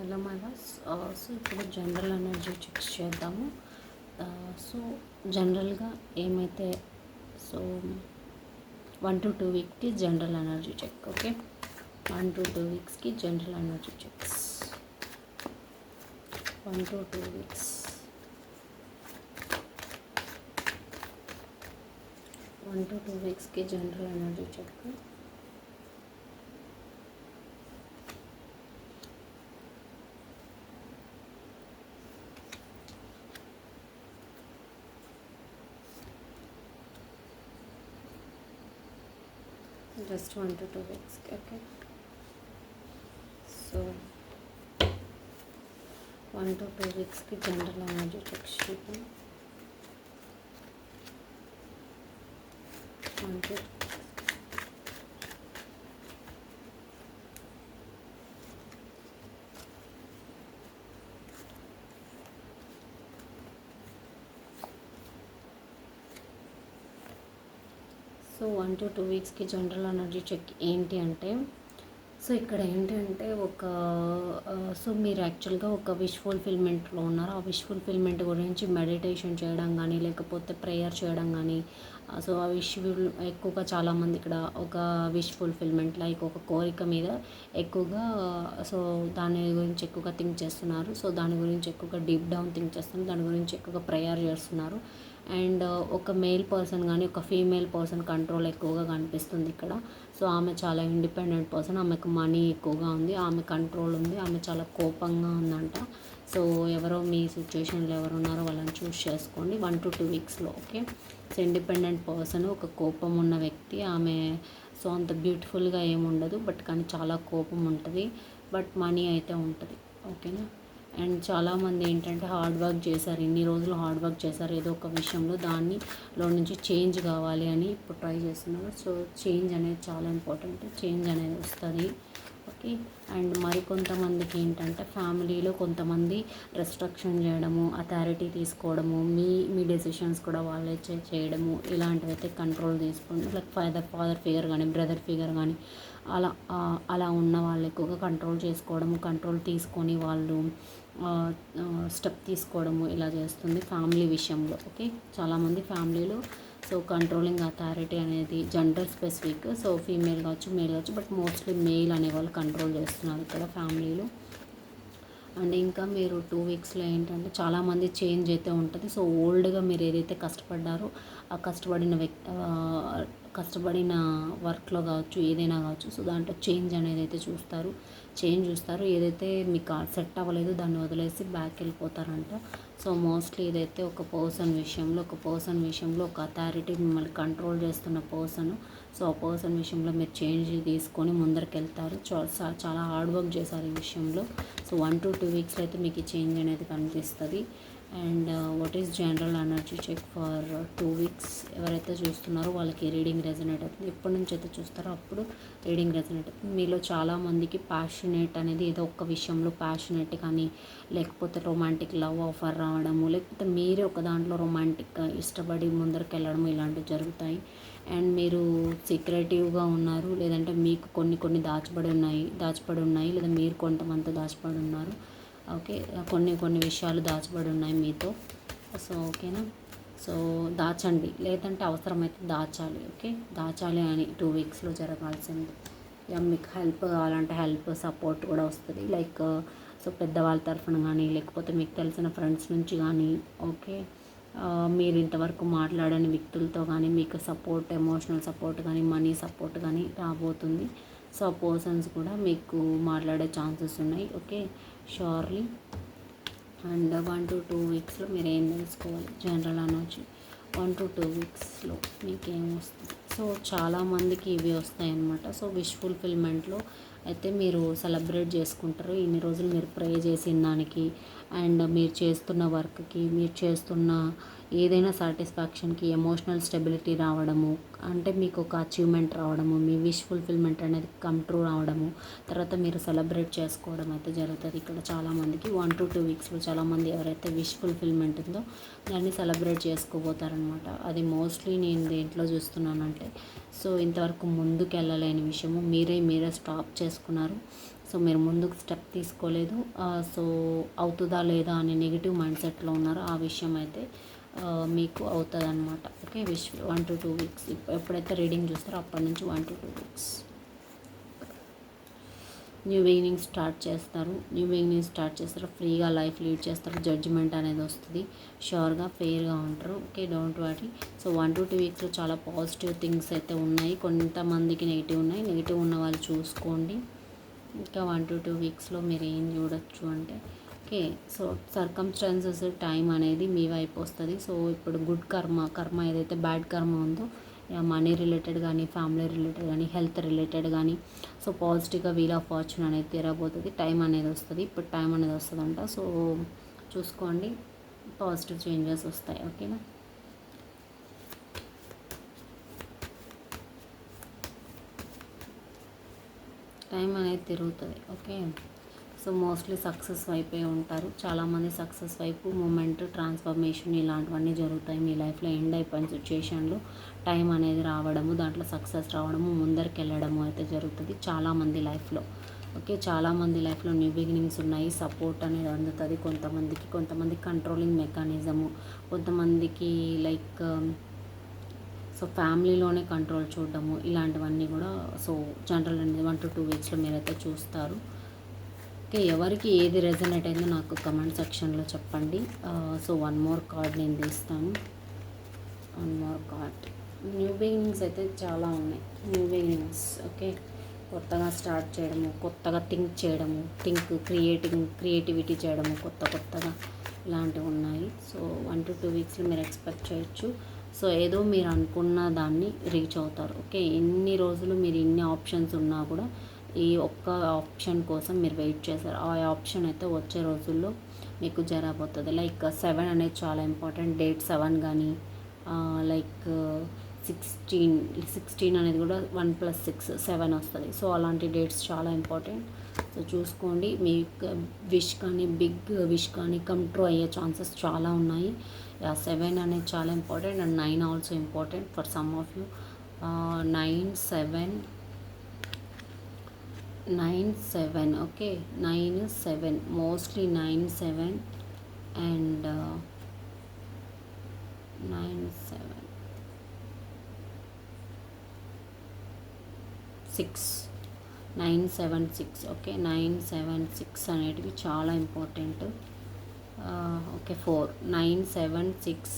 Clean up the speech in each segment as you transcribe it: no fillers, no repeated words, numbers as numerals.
Hello మైవాస్. So ఇప్పుడు general energy checks చేద్దాము. సో జనరల్గా ఏమైతే సో 1 to 2 వీక్కి general energy check. Okay, 1 to 2 వీక్స్కి general energy checks. 1 to 2 weeks, 1 to 2 వీక్స్కి general energy check. Just 1 to 2 వీక్స్కి. ఓకే, సో 1 to 2 వీక్స్కి జనరల్ ఎనర్జీ చెక్స్ చూద్దాం. 1 to సో 1 to 2 వీక్స్కి జనరల్ ఎనర్జీ చెక్ ఏంటి అంటే, సో ఇక్కడ ఏంటంటే సో మీరు యాక్చువల్గా ఒక విష్ ఫుల్ఫిల్మెంట్లో ఉన్నారు. ఆ విష్ ఫుల్ఫిల్మెంట్ గురించి మెడిటేషన్ చేయడం కానీ, లేకపోతే ప్రేయర్ చేయడం కానీ, సో ఆ విష్ ఎక్కువగా చాలామంది ఇక్కడ ఒక విష్ ఫుల్ఫిల్మెంట్ లైక్ ఒక కోరిక మీద ఎక్కువగా సో దాని గురించి ఎక్కువగా థింక్ చేస్తున్నారు. సో దాని గురించి ఎక్కువగా డీప్ డౌన్ థింక్ చేస్తున్నారు, దాని గురించి ఎక్కువగా ప్రేయర్ చేస్తున్నారు. అండ్ ఒక మేల్ పర్సన్ కానీ ఒక ఫీమేల్ పర్సన్ కంట్రోల్ ఎక్కువగా కనిపిస్తుంది ఇక్కడ. సో ఆమె చాలా ఇండిపెండెంట్ పర్సన్, ఆమెకు మనీ ఎక్కువగా ఉంది, ఆమె కంట్రోల్ ఉంది, ఆమె చాలా కోపంగా ఉందంట. సో ఎవరో మీ సిచ్యువేషన్లో ఎవరు ఉన్నారో వాళ్ళని చూస్ చేసుకోండి 1 to 2 వీక్స్లో. ఓకే, సో ఇండిపెండెంట్ పర్సన్, ఒక కోపం ఉన్న వ్యక్తి. ఆమె సో అంత బ్యూటిఫుల్గా ఏముండదు, బట్ కానీ చాలా కోపం ఉంటుంది, బట్ మనీ అయితే ఉంటుంది. ఓకేనా. అండ్ చాలామంది ఏంటంటే హార్డ్ వర్క్ చేశారు, ఇన్ని రోజులు హార్డ్ వర్క్ చేశారు ఏదో ఒక విషయంలో, దానిలో నుంచి చేంజ్ కావాలి అని ఇప్పుడు ట్రై చేస్తున్నారు. సో చేంజ్ అనేది చాలా ఇంపార్టెంట్, చేంజ్ అనేది వస్తుంది. ఓకే, అండ్ మరికొంతమందికి ఏంటంటే ఫ్యామిలీలో కొంతమంది రెస్ట్రిక్షన్ చేయడము, అథారిటీ తీసుకోవడము, మీ డెసిషన్స్ కూడా వాళ్ళే చేయడము, ఇలాంటివి అయితే కంట్రోల్ తీసుకోండి. లైక్ ఫాదర్ ఫిగర్ కానీ బ్రదర్ ఫిగర్ కానీ అలా ఉన్న వాళ్ళు ఎక్కువగా కంట్రోల్ చేసుకోవడము, కంట్రోల్ తీసుకొని వాళ్ళు స్టెప్ తీసుకోవడము ఇలా చేస్తుంది ఫ్యామిలీ విషయంలో. ఓకే, చాలామంది ఫ్యామిలీలో సో కంట్రోలింగ్ అథారిటీ అనేది జెండర్ స్పెసిఫిక్, సో ఫీమేల్ కావచ్చు మేల్ కావచ్చు, బట్ మోస్ట్లీ మేల్ అనేవాళ్ళు కంట్రోల్ చేస్తున్నారు ఇక్కడ ఫ్యామిలీలో. అండ్ ఇంకా మీరు 2 వీక్స్లో ఏంటంటే చాలామంది చేంజ్ అయితే ఉంటుంది. సో ఓల్డ్గా మీరు ఏదైతే కష్టపడ్డారో ఆ కష్టపడిన వర్క్లో కావచ్చు, ఏదైనా కావచ్చు, సో దాంట్లో చేంజ్ అనేది అయితే చూస్తారు. ఏదైతే మీకు సెట్ అవ్వలేదు దాన్ని వదిలేసి బ్యాక్ వెళ్ళిపోతారంట. సో మోస్ట్లీ ఇదైతే ఒక పర్సన్ విషయంలో ఒక అథారిటీ మిమ్మల్ని కంట్రోల్ చేస్తున్న పర్సన్. సో ఆ పర్సన్ విషయంలో మీరు చేంజ్ తీసుకొని ముందరికి వెళ్తారు. చాలా హార్డ్ వర్క్ చేశారు ఈ విషయంలో. సో 1 to 2 వీక్స్లో అయితే మీకు ఈ చేంజ్ అనేది కనిపిస్తుంది. And what is general energy check for 2 weeks. ఎవరైతే చూస్తున్నారో వాళ్ళకి రీడింగ్ రెజనేట్ అవుతుంది. ఎప్పటి నుంచి అయితే చూస్తారో అప్పుడు రీడింగ్ రెజనేట్ అవుతుంది. మీలో చాలామందికి ప్యాషనేట్ అనేది ఏదో ఒక విషయంలో ప్యాషనేట్ కానీ, లేకపోతే రొమాంటిక్ లవ్ ఆఫర్ రావడము, లేకపోతే మీరే ఒక దాంట్లో రొమాంటిక్గా ఇష్టపడి ముందరికి వెళ్ళడము ఇలాంటివి జరుగుతాయి. అండ్ మీరు సీక్రెటివ్గా ఉన్నారు, లేదంటే మీకు కొన్ని దాచబడి ఉన్నాయి, లేదా మీరు కొంతమంది దాచబడి ఉన్నారు. ఓకే, కొన్ని విషయాలు దాచబడి ఉన్నాయి మీతో. సో ఓకేనా, సో దాచండి, లేదంటే అవసరమైతే దాచాలి. ఓకే, దాచాలి అని 2 వీక్స్లో జరగాల్సింది. మీకు హెల్ప్ కావాలంటే సపోర్ట్ కూడా వస్తుంది. లైక్ సో పెద్దవాళ్ళ తరఫున కానీ, లేకపోతే మీకు తెలిసిన ఫ్రెండ్స్ నుంచి కానీ, ఓకే, మీరు ఇంతవరకు మాట్లాడని వ్యక్తులతో కానీ మీకు సపోర్ట్, ఎమోషనల్ సపోర్ట్ కానీ, మనీ సపోర్ట్ కానీ రాబోతుంది. సో ఆ పర్సన్స్ కూడా మీకు మాట్లాడే ఛాన్సెస్ ఉన్నాయి. Okay, surely. అండ్ 1 to 2 వీక్స్లో మీరు ఏం తెలుసుకోవాలి జనరల్ ఎనర్జీ 1 to 2 వీక్స్లో మీకేం వస్తుంది. సో చాలామందికి ఇవి వస్తాయి అన్నమాట. సో విష్ ఫుల్ఫిల్మెంట్లో అయితే మీరు సెలబ్రేట్ చేసుకుంటారు ఇన్ని రోజులు మీరు ప్రే చేసిన దానికి, అండ్ మీరు చేస్తున్న వర్క్కి, మీరు చేస్తున్న ఏదైనా సాటిస్ఫాక్షన్కి ఎమోషనల్ స్టెబిలిటీ రావడము, అంటే మీకు ఒక అచీవ్మెంట్ రావడము, మీ విష్ ఫుల్ఫిల్మెంట్ అనేది కమ్ ట్రూ రావడము, తర్వాత మీరు సెలబ్రేట్ చేసుకోవడం అయితే జరుగుతుంది ఇక్కడ చాలామందికి. 1 to 2 వీక్స్లో చాలామంది ఎవరైతే విష్ ఫుల్ఫిల్మెంట్ ఉందో దాన్ని సెలబ్రేట్ చేసుకోబోతారనమాట. అది మోస్ట్లీ నేను దేంట్లో చూస్తున్నానంటే, సో ఇంతవరకు ముందుకు వెళ్ళలేని విషయము మీరే స్టాప్ చేసుకున్నారు. సో మీరు ముందుకు స్టెప్ తీసుకోలేదు. సో అవుతుందా లేదా అనే నెగిటివ్ మైండ్ సెట్లో ఉన్నారు. ఆ విషయం అయితే మీకు అవుతుంది అనమాట. Okay, 1 to 2 weeks. ఎప్పుడైతే రీడింగ్ చూస్తారో అప్పటి నుంచి 1 to 2 weeks new beginning start చేస్తారు. ఫ్రీగా లైఫ్ లీడ్ చేస్తారు. జడ్జిమెంట్ అనేది వస్తుంది. షూర్గా ఫెయిర్గా ఉంటారు. Okay, don't worry. So 1 to 2 వీక్స్లో చాలా పాజిటివ్ థింగ్స్ అయితే ఉన్నాయి. కొంతమందికి నెగిటివ్ ఉన్నాయి. నెగిటివ్ ఉన్న వాళ్ళు చూసుకోండి. ఇంకా 1 to 2 వీక్స్లో మీరు ఏం చూడొచ్చు అంటే, ఓకే, సో సర్కమ్స్టాన్సెస్ టైం అనేది మీ వైపు వస్తుంది. సో ఇప్పుడు గుడ్ కర్మ ఏదైతే బ్యాడ్ కర్మ ఉందో, మనీ రిలేటెడ్ కానీ, ఫ్యామిలీ రిలేటెడ్ కానీ, హెల్త్ రిలేటెడ్ కానీ, సో పాజిటివ్గా వీల్ ఆఫ్ ఫార్చ్యూన్ అనేది తీరబోతుంది. టైం అనేది వస్తుంది. ఇప్పుడు టైం అనేది వస్తుందంట. సో చూసుకోండి, పాజిటివ్ చేంజెస్ వస్తాయి. ఓకేనా? టైం అనేది తిరుగుతుంది. ఓకే, సో మోస్ట్లీ సక్సెస్ వైపే ఉంటారు. చాలామంది సక్సెస్ వైపు మూమెంట్, ట్రాన్స్ఫర్మేషన్ ఇలాంటివన్నీ జరుగుతాయి మీ లైఫ్లో. ఎండ్ అయిపోయిన సిచ్యుయేషన్లో టైం అనేది రావడము, దాంట్లో సక్సెస్ రావడము, ముందరికి వెళ్ళడము అయితే జరుగుతుంది చాలామంది లైఫ్లో. ఓకే, చాలామంది లైఫ్లో న్యూ బిగినింగ్స్ ఉన్నాయి. సపోర్ట్ అనేది అందుతుంది కొంతమందికి కంట్రోలింగ్ మెకానిజము, కొంతమందికి లైక్ సో ఫ్యామిలీలోనే కంట్రోల్ చూడడము, ఇలాంటివన్నీ కూడా సో జనరల్ అనేది 1 to 2 వీక్స్లో మీరైతే చూస్తారు. ఓకే, ఎవరికి ఏది రెజనేట్ అయిందో నాకు కమెంట్ సెక్షన్లో చెప్పండి. సో 1 more కార్డ్ నేను తీస్తాను. 1 more కార్డ్. న్యూ బిగినింగ్స్ అయితే చాలా ఉన్నాయి. New beginnings. ఓకే, కొత్తగా స్టార్ట్ చేయడము, కొత్తగా థింక్ చేయడము, క్రియేటివిటీ చేయడము, కొత్తగా ఇలాంటివి ఉన్నాయి. సో 1 to 2 వీక్స్లో మీరు ఎక్స్పెక్ట్ చేయొచ్చు. సో ఏదో మీరు అనుకున్న దాన్ని రీచ్ అవుతారు. ఓకే, ఎన్ని రోజులు మీరు ఇన్ని ఆప్షన్స్ ఉన్నా కూడా ఈ ఒక్క ఆప్షన్ కోసం మీరు వెయిట్ చేశారు. ఆ ఆప్షన్ అయితే వచ్చే రోజుల్లో మీకు జరగబోతుంది. లైక్ 7 అనేది చాలా ఇంపార్టెంట్. డేట్ 7 కానీ, లైక్ 16 అనేది కూడా 1 + 6 7 వస్తుంది. సో అలాంటి డేట్స్ చాలా ఇంపార్టెంట్. సో చూసుకోండి, మీ బిగ్ విష్ కానీ కమ్ ట్రూ అయ్యే ఛాన్సెస్ చాలా ఉన్నాయి. 7 అనేది చాలా important and 9 also important for some of you. 9 7 okay, 9 7 mostly 9 7 and 9 7 6 9 7 6. Okay, 9 7 6 అనేటివి చాలా ఇంపార్టెంట్. ఓకే, 4 9 7 6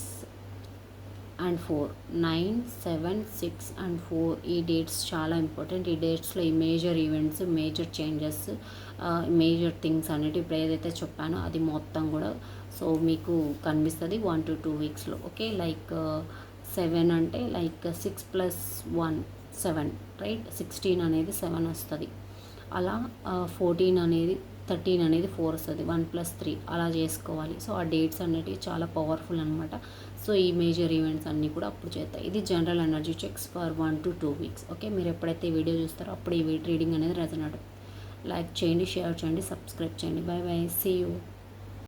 అండ్ 4 9 7 6 అండ్ 4 ఈ డేట్స్ చాలా ఇంపార్టెంట్. ఈ డేట్స్లో ఈ major events, major changes, major things అనేటివి ఇప్పుడు ఏదైతే చెప్పానో అది మొత్తం కూడా సో మీకు కనిపిస్తుంది 1 to 2 వీక్స్లో. ఓకే, లైక్ 7 అంటే లైక్ 6 + 1 7 రైట్. 16 అనేది 7 వస్తుంది. అలా 14 అనేది 13 అనేది 4 వస్తుంది. 1 + 3 అలా చేసుకోవాలి. సో ఆ డేట్స్ అనేటివి చాలా పవర్ఫుల్ అనమాట. సో ఈ మేజర్ ఈవెంట్స్ అన్నీ కూడా అప్పుడు చేస్తాయి. ఇది general energy checks for 1 to 2 weeks. Okay, మీరు ఎప్పుడైతే ఈ వీడియో చూస్తారో అప్పుడు ఈ రీడింగ్ అనేది రెజనేట్. లైక్ చేయండి, షేర్ చేయండి, సబ్స్క్రైబ్ చేయండి. Bye bye, see you.